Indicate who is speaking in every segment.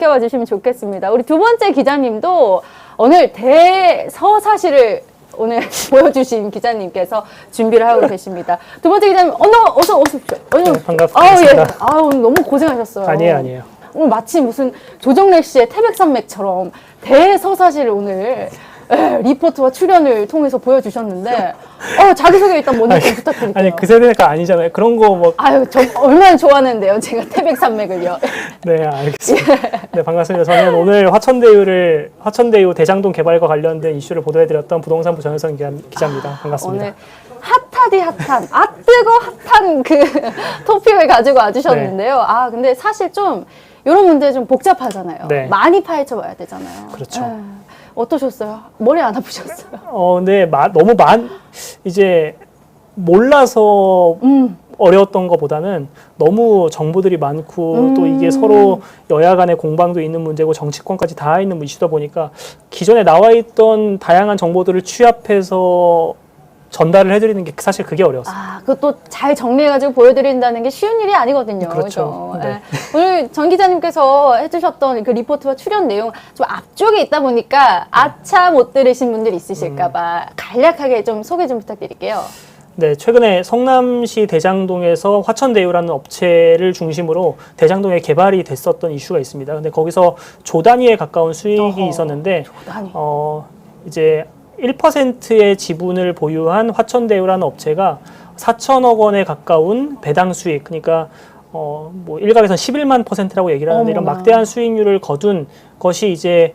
Speaker 1: 지켜봐 주시면 좋겠습니다. 우리 두 번째 기자님도 오늘 대서사실을 오늘 보여주신 기자님께서 준비를 하고 계십니다. 두 번째 기자님, 어서 오십시오.
Speaker 2: 네, 반갑습니다.
Speaker 1: 오늘 너무 고생하셨어요.
Speaker 2: 아니에요.
Speaker 1: 오늘 마치 무슨 조정래 씨의 태백산맥처럼 대서사실을 오늘 리포트와 출연을 통해서 보여주셨는데, 자기소개 일단 먼저 좀 부탁드릴게요.
Speaker 2: 아니, 그 세대가 아니잖아요. 그런 거 뭐.
Speaker 1: 아유, 저 얼마나 좋아하는데요, 제가 태백산맥을요.
Speaker 2: 네, 알겠습니다. 네, 반갑습니다. 저는 오늘 화천대유 대장동 개발과 관련된 이슈를 보도해드렸던 부동산부 전현선 기자입니다. 반갑습니다.
Speaker 1: 오늘 핫한, 뜨거 핫한 그 토픽을 가지고 와주셨는데요.
Speaker 2: 네.
Speaker 1: 근데 사실 좀, 이런 문제 좀 복잡하잖아요.
Speaker 2: 네.
Speaker 1: 많이 파헤쳐 봐야 되잖아요.
Speaker 2: 그렇죠.
Speaker 1: 어떠셨어요? 머리 안 아프셨어요?
Speaker 2: 네, 너무 이제 몰라서 어려웠던 것보다는 너무 정보들이 많고 또 이게 서로 여야 간의 공방도 있는 문제고 정치권까지 다 있는 이슈다 보니까 기존에 나와 있던 다양한 정보들을 취합해서 전달을 해드리는 게 사실 그게 어려웠어요.
Speaker 1: 그것도 잘 정리해가지고 보여드린다는 게 쉬운 일이 아니거든요.
Speaker 2: 그렇죠. 네.
Speaker 1: 오늘 전 기자님께서 해주셨던 그 리포트와 출연 내용 좀 앞쪽에 있다 보니까 아차 못 들으신 분들 있으실까봐 간략하게 좀 소개 좀 부탁드릴게요.
Speaker 2: 네, 최근에 성남시 대장동에서 화천대유라는 업체를 중심으로 대장동에 개발이 됐었던 이슈가 있습니다. 근데 거기서 조 단위에 가까운 수익이 있었는데,
Speaker 1: 조 단위.
Speaker 2: 이제 1%의 지분을 보유한 화천대유라는 업체가 4천억 원에 가까운 배당 수익, 그러니까 뭐 일각에서는 11만 %라고 얘기를 하는데 이런 막대한 수익률을 거둔 것이 이제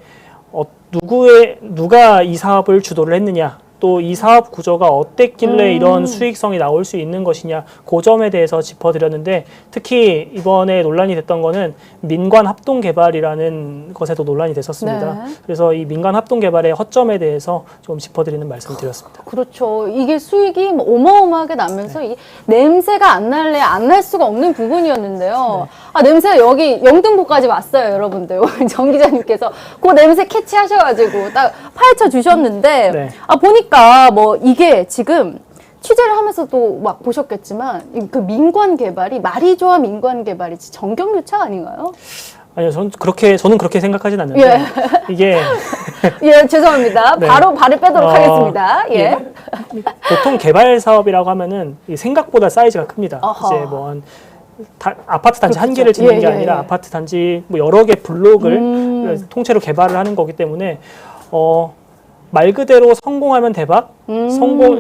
Speaker 2: 누가 이 사업을 주도를 했느냐, 또 이 사업 구조가 어땠길래 이런 수익성이 나올 수 있는 것이냐, 그 점에 대해서 짚어드렸는데, 특히 이번에 논란이 됐던 거는 민관 합동 개발이라는 것에도 논란이 됐었습니다.
Speaker 1: 네.
Speaker 2: 그래서 이 민관 합동 개발의 허점에 대해서 좀 짚어드리는 말씀을 드렸습니다.
Speaker 1: 그렇죠. 이게 수익이 뭐 어마어마하게 나면서 이 냄새가 안 날 수가 없는 부분이었는데요. 냄새가 여기 영등포까지 왔어요, 여러분들. 정 기자님께서 그 냄새 캐치하셔가지고 딱 파헤쳐 주셨는데,
Speaker 2: 네.
Speaker 1: 보니까 뭐 이게 지금 취재를 하면서도 막 보셨겠지만 그 민관 개발이 말이 좋아 민관 개발이 정경유착 아닌가요?
Speaker 2: 아니요, 저는 그렇게 생각하진 않는데 이게
Speaker 1: 죄송합니다.
Speaker 2: 네.
Speaker 1: 바로 발을 빼도록 하겠습니다.
Speaker 2: 보통 개발 사업이라고 하면은 생각보다 사이즈가 큽니다.
Speaker 1: 어허.
Speaker 2: 이제 뭐 아파트 단지 한
Speaker 1: 그렇죠.
Speaker 2: 개를 짓는 게 아니라 아파트 단지 뭐 여러 개 블록을 통째로 개발을 하는 거기 때문에 말 그대로 성공하면 대박,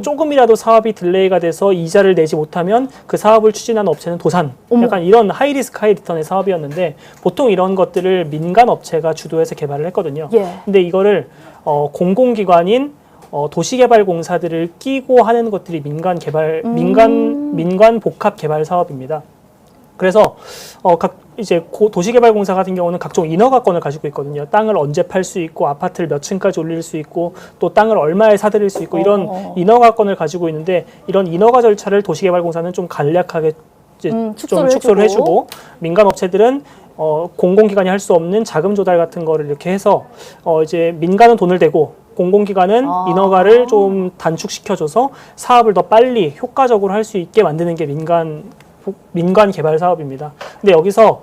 Speaker 2: 조금이라도 사업이 딜레이가 돼서 이자를 내지 못하면 그 사업을 추진하는 업체는 도산. 약간 이런 하이 리스크 하이 리턴의 사업이었는데, 보통 이런 것들을 민간 업체가 주도해서 개발을 했거든요. 근데 이거를 공공기관인 도시개발공사들을 끼고 하는 것들이 민간 복합 개발 사업입니다. 그래서 이제 도시개발공사 같은 경우는 각종 인허가권을 가지고 있거든요. 땅을 언제 팔 수 있고, 아파트를 몇 층까지 올릴 수 있고, 또 땅을 얼마에 사들일 수 있고, 이런 인허가권을 가지고 있는데, 이런 인허가 절차를 도시개발공사는 좀 간략하게 이제 좀 축소를 해주고, 민간 업체들은 공공기관이 할 수 없는 자금 조달 같은 거를 이렇게 해서 이제 민간은 돈을 대고 공공기관은 인허가를 좀 단축시켜줘서 사업을 더 빨리 효과적으로 할 수 있게 만드는 게 민간 개발 사업입니다. 근데 여기서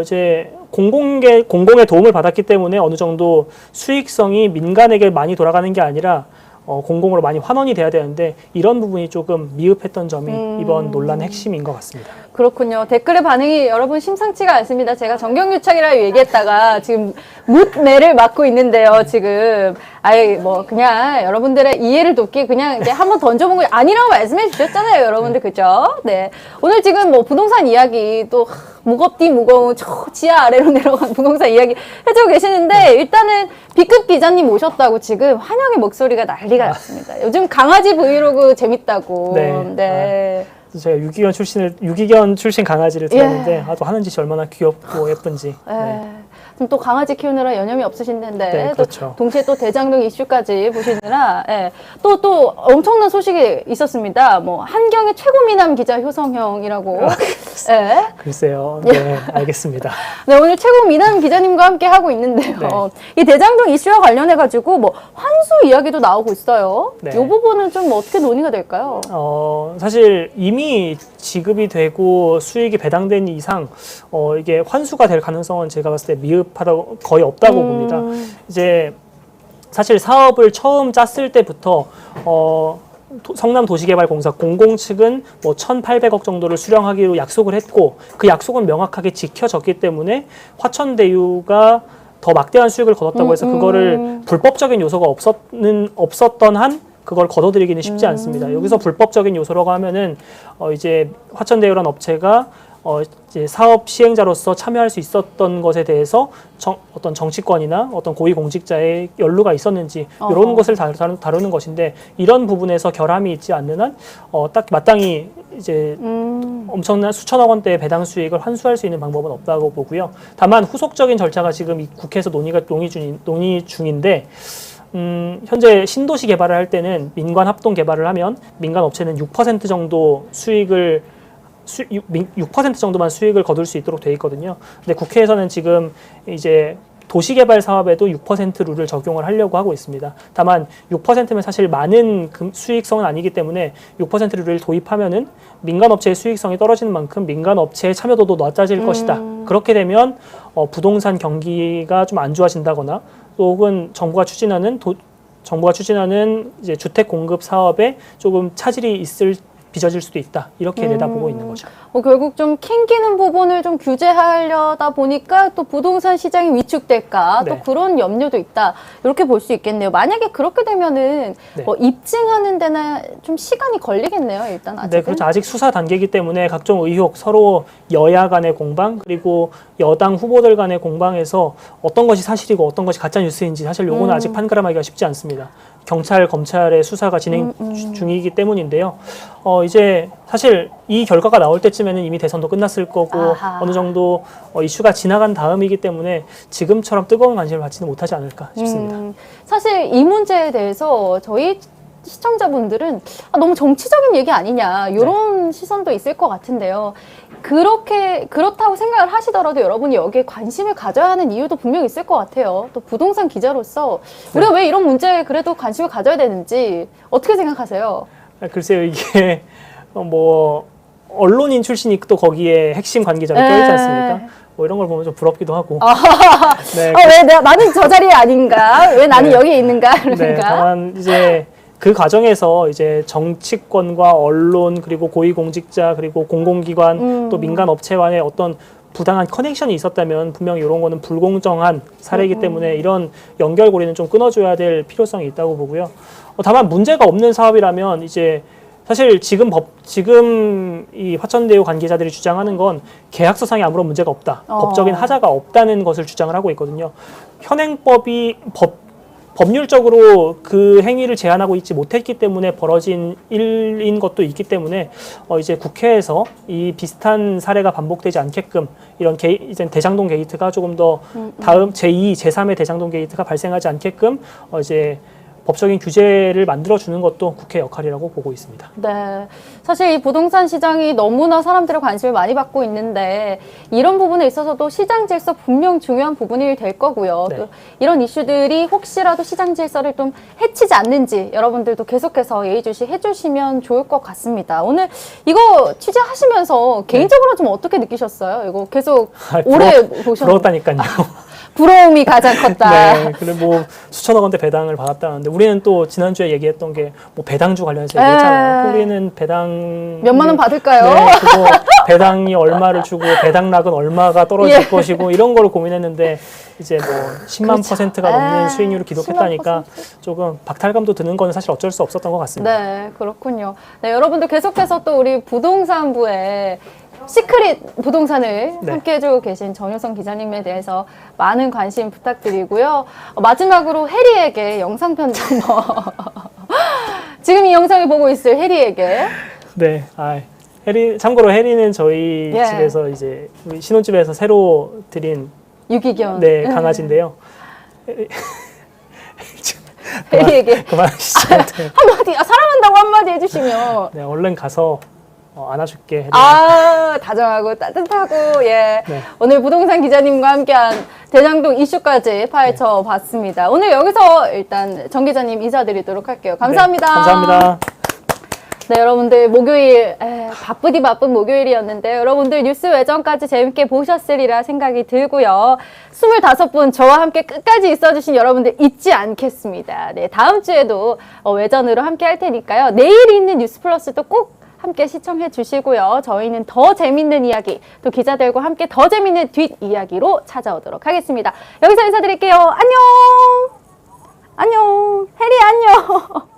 Speaker 2: 이제 공공의 도움을 받았기 때문에 어느 정도 수익성이 민간에게 많이 돌아가는 게 아니라 공공으로 많이 환원이 돼야 되는데, 이런 부분이 조금 미흡했던 점이 이번 논란의 핵심인 것 같습니다.
Speaker 1: 그렇군요. 댓글의 반응이 여러분 심상치가 않습니다. 제가 정경유착이라고 얘기했다가 지금 묻매를 맞고 있는데요. 지금 뭐 그냥 여러분들의 이해를 돕기 그냥 이제 한번 던져본 거 아니라고 말씀해 주셨잖아요, 여러분들. 그죠? 네. 오늘 지금 뭐 부동산 이야기 또 무겁디 무거운 저 지하 아래로 내려간 부동산 이야기 해주고 계시는데, 일단은 B급 기자님 오셨다고 지금 환영의 목소리가 난리가 났습니다. 요즘 강아지 브이로그 재밌다고. 네.
Speaker 2: 제가 유기견 출신 강아지를 들었는데, 또 하는 짓이 얼마나 귀엽고 예쁜지.
Speaker 1: 지금 또 강아지 키우느라 여념이 없으신 텐데,
Speaker 2: 네, 그렇죠.
Speaker 1: 또 동시에 또 대장동 이슈까지 보시느라, 또 엄청난 소식이 있었습니다. 뭐 한경의 최고 미남 기자 효성형이라고 네.
Speaker 2: 글쎄요. 네, 알겠습니다.
Speaker 1: 네, 오늘 최고 미남 기자님과 함께 하고 있는데요.
Speaker 2: 네.
Speaker 1: 이 대장동 이슈와 관련해가지고 뭐 환수 이야기도 나오고 있어요.
Speaker 2: 네.
Speaker 1: 이 부분은 좀 어떻게 논의가 될까요?
Speaker 2: 사실 이미 지급이 되고 수익이 배당된 이상 이게 환수가 될 가능성은 제가 봤을 때 미흡하다고 거의 없다고 봅니다. 이제 사실 사업을 처음 짰을 때부터 성남도시개발공사 공공 측은 뭐 1,800억 정도를 수령하기로 약속을 했고 그 약속은 명확하게 지켜졌기 때문에 화천대유가 더 막대한 수익을 거뒀다고 해서 그거를 불법적인 요소가 없었던 한 그걸 걷어들이기는 쉽지 않습니다. 여기서 불법적인 요소라고 하면은 이제 화천대유라는 업체가 이제 사업 시행자로서 참여할 수 있었던 것에 대해서 어떤 정치권이나 어떤 고위공직자의 연루가 있었는지 이런 것을 다루는 것인데 이런 부분에서 결함이 있지 않는 한 딱 마땅히 이제 엄청난 수천억 원대의 배당 수익을 환수할 수 있는 방법은 없다고 보고요. 다만 후속적인 절차가 지금 이 국회에서 논의 중인데 현재 신도시 개발을 할 때는 민관 합동 개발을 하면 민간 업체는 6% 정도 6% 정도만 수익을 거둘 수 있도록 돼 있거든요. 근데 국회에서는 지금 이제 도시개발 사업에도 6% 룰을 적용을 하려고 하고 있습니다. 다만 6%면 사실 많은 수익성은 아니기 때문에 6% 룰을 도입하면은 민간업체의 수익성이 떨어지는 만큼 민간업체의 참여도도 낮아질 것이다. 그렇게 되면 부동산 경기가 좀 안 좋아진다거나 또 혹은 정부가 추진하는 이제 주택 공급 사업에 조금 차질이 빚어질 수도 있다. 이렇게 내다보고 있는 거죠.
Speaker 1: 결국 좀 캥기는 부분을 좀 규제하려다 보니까 또 부동산 시장이 위축될까 또
Speaker 2: 네.
Speaker 1: 그런 염려도 있다. 이렇게 볼 수 있겠네요. 만약에 그렇게 되면은
Speaker 2: 네.
Speaker 1: 입증하는 데는 좀 시간이 걸리겠네요. 일단 아직은.
Speaker 2: 네, 그렇죠. 아직 수사 단계이기 때문에 각종 의혹, 서로 여야 간의 공방, 그리고 여당 후보들 간의 공방에서 어떤 것이 사실이고 어떤 것이 가짜 뉴스인지 사실 요거는 아직 판가름하기가 쉽지 않습니다. 경찰, 검찰의 수사가 진행 중이기 때문인데요. 이제 사실 이 결과가 나올 때쯤에는 이미 대선도 끝났을 거고
Speaker 1: 아하.
Speaker 2: 어느 정도 이슈가 지나간 다음이기 때문에 지금처럼 뜨거운 관심을 받지는 못하지 않을까 싶습니다.
Speaker 1: 사실 이 문제에 대해서 저희 시청자분들은 너무 정치적인 얘기 아니냐 이런 시선도 있을 것 같은데요. 그렇다고 생각을 하시더라도 여러분이 여기에 관심을 가져야 하는 이유도 분명히 있을 것 같아요. 또 부동산 기자로서 우리가 왜 이런 문제에 그래도 관심을 가져야 되는지 어떻게 생각하세요?
Speaker 2: 글쎄요, 이게 뭐 언론인 출신이 또 거기에 핵심 관계자로 껴있지 않습니까? 뭐 이런 걸 보면 좀 부럽기도 하고. 네,
Speaker 1: 왜 나는 저 자리에 아닌가? 왜 나는
Speaker 2: 네.
Speaker 1: 여기에 있는가? 그러니까.
Speaker 2: 네, 다만 이제 그 과정에서 이제 정치권과 언론 그리고 고위공직자 그리고 공공기관 또 민간 업체와의 어떤 부당한 커넥션이 있었다면 분명히 이런 거는 불공정한 사례이기 때문에 이런 연결고리는 좀 끊어줘야 될 필요성이 있다고 보고요. 다만 문제가 없는 사업이라면 이제 사실 지금 이 화천대유 관계자들이 주장하는 건 계약서상에 아무런 문제가 없다. 법적인 하자가 없다는 것을 주장을 하고 있거든요. 현행법이 법률적으로 그 행위를 제한하고 있지 못했기 때문에 벌어진 일인 것도 있기 때문에 이제 국회에서 이 비슷한 사례가 반복되지 않게끔 이런 이제 대장동 게이트가 조금 더 다음 제2, 제3의 대장동 게이트가 발생하지 않게끔 이제 법적인 규제를 만들어주는 것도 국회 역할이라고 보고 있습니다.
Speaker 1: 네. 사실 이 부동산 시장이 너무나 사람들의 관심을 많이 받고 있는데 이런 부분에 있어서도 시장 질서 분명 중요한 부분이 될 거고요.
Speaker 2: 네.
Speaker 1: 또 이런 이슈들이 혹시라도 시장 질서를 좀 해치지 않는지 여러분들도 계속해서 예의주시 해주시면 좋을 것 같습니다. 오늘 이거 취재하시면서 개인적으로 좀 어떻게 느끼셨어요? 이거 계속 오래 보셨는데.
Speaker 2: 부러웠다니까요.
Speaker 1: 부러움이 가장 컸다.
Speaker 2: 네, 그래 뭐 수천억 원대 배당을 받았다는데 우리는 또 지난주에 얘기했던 게 뭐 배당주 관련해서 얘기했잖아요. 우리는 배당
Speaker 1: 몇만 원 받을까요?
Speaker 2: 네, 그거 배당이 얼마를 주고 배당락은 얼마가 떨어질 것이고 이런 걸 고민했는데 이제 뭐 10만 %가 넘는 수익률을 기록했다니까
Speaker 1: 10만%.
Speaker 2: 조금 박탈감도 드는 건 사실 어쩔 수 없었던 것 같습니다.
Speaker 1: 네, 그렇군요. 네, 여러분들 계속해서 또 우리 부동산부의 시크릿 부동산을
Speaker 2: 네.
Speaker 1: 함께 해주고 계신 정효성 기자님에 대해서 많은 관심 부탁드리고요. 마지막으로 해리에게 영상 편지 한번 지금 이 영상을 보고 있을 해리에게
Speaker 2: 네, 참고로 해리는 저희
Speaker 1: 예.
Speaker 2: 집에서 이제 우리 신혼집에서 새로 들인
Speaker 1: 유기견
Speaker 2: 네, 강아지인데요.
Speaker 1: 해리에게
Speaker 2: 그만하시죠. 네.
Speaker 1: 한마디 사랑한다고 한마디 해주시면
Speaker 2: 네, 얼른 가서 안아줄게.
Speaker 1: 다정하고 따뜻하고, 예.
Speaker 2: 네.
Speaker 1: 오늘 부동산 기자님과 함께한 대장동 이슈까지 파헤쳐 봤습니다. 오늘 여기서 일단 정 기자님 인사드리도록 할게요. 감사합니다.
Speaker 2: 네, 감사합니다.
Speaker 1: 네, 여러분들 목요일 바쁘디 바쁜 목요일이었는데 여러분들 뉴스 외전까지 재밌게 보셨으리라 생각이 들고요. 25분 저와 함께 끝까지 있어주신 여러분들 잊지 않겠습니다. 네, 다음 주에도 외전으로 함께 할 테니까요. 내일 있는 뉴스플러스도 꼭 함께 시청해 주시고요. 저희는 더 재밌는 이야기, 또 기자들과 함께 더 재밌는 뒷이야기로 찾아오도록 하겠습니다. 여기서 인사드릴게요. 안녕! 안녕! 해리 안녕!